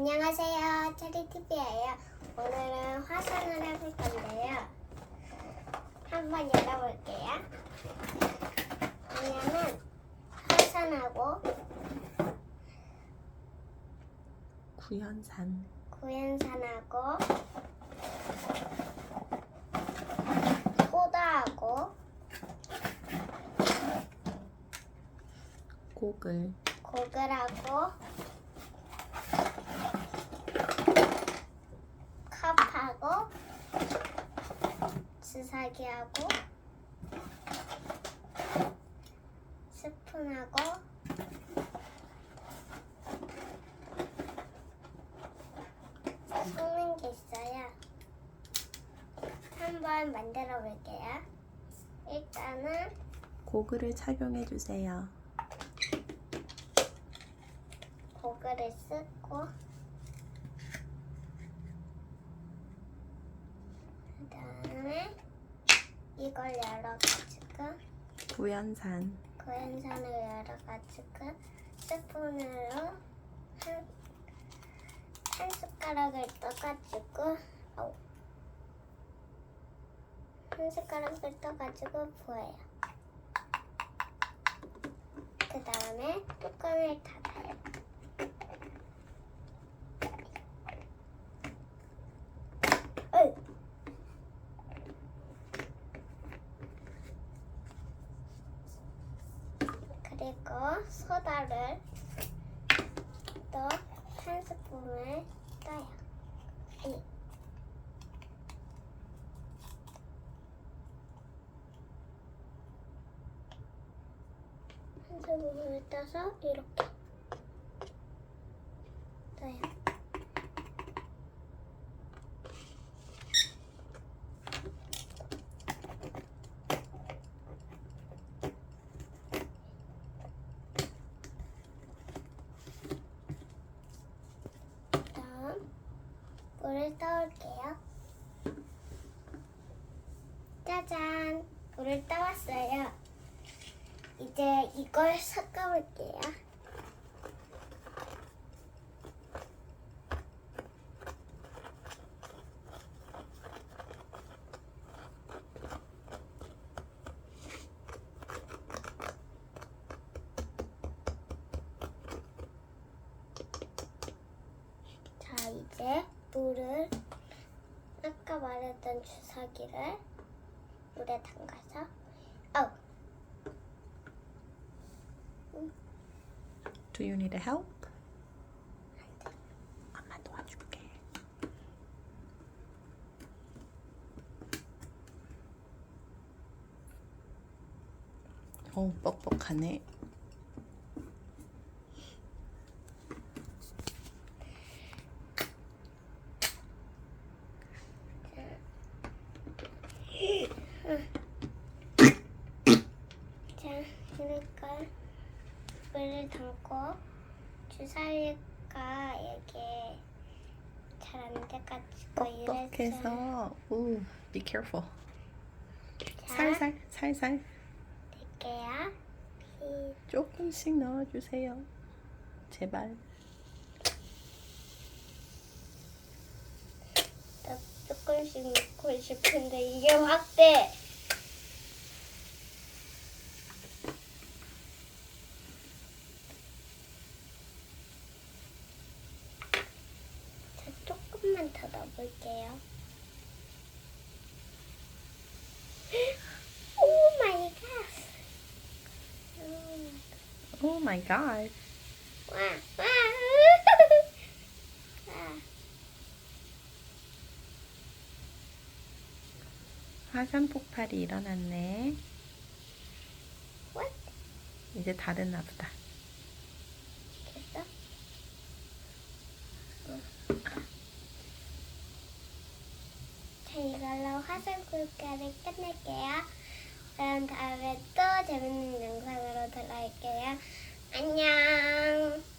안녕하세요, 체리TV예요. 오늘은 화산을 해볼 건데요. 한번 열어볼게요. 왜냐면 화산하고 구연산하고 소다하고 고글하고 컵하고 주사기하고 스푼하고 섞는 게 있어요. 한번 만들어 볼게요. 일단은 고글을 착용해 주세요. 고글을 쓰고 그다음에 이걸 열어가지고 구연산을 열어가지고 스푼으로 한 숟가락을 떠가지고 부어요. 그 다음에 뚜껑을 닫아요. 그리고 소다를 또 한 스푼을 떠요. 한 스푼을 떠서 이렇게 떠요. 물을 떠올게요. 짜잔! 물을 떠왔어요. 이제 이걸 섞어볼게요. 자, 이제 물을 아까 말했던 주사기를 물에 담가서 Do you need help? 엄마 도와줄게. 뻑뻑하네. 자, 그러니까 물을 담고 주사위가 이게 잘 안 돼가지고 이랬어요. 뻑뻑해서. Be careful. 자, 살살. 넣을게요. 조금씩 넣어주세요. 제발. 나 조금씩 넣고 싶은데 이게 확 돼. 자, 조금만 더 넣어볼게요. 오 마이 갓. Oh my god. 와. 화산 폭발이 일어났네. What? 이제 다 됐나 보다. 됐어? 자, 이걸로 화산 굴까를 끝낼게요. 그럼 다음에 또 재밌는 영상으로 돌아올게요. 안녕.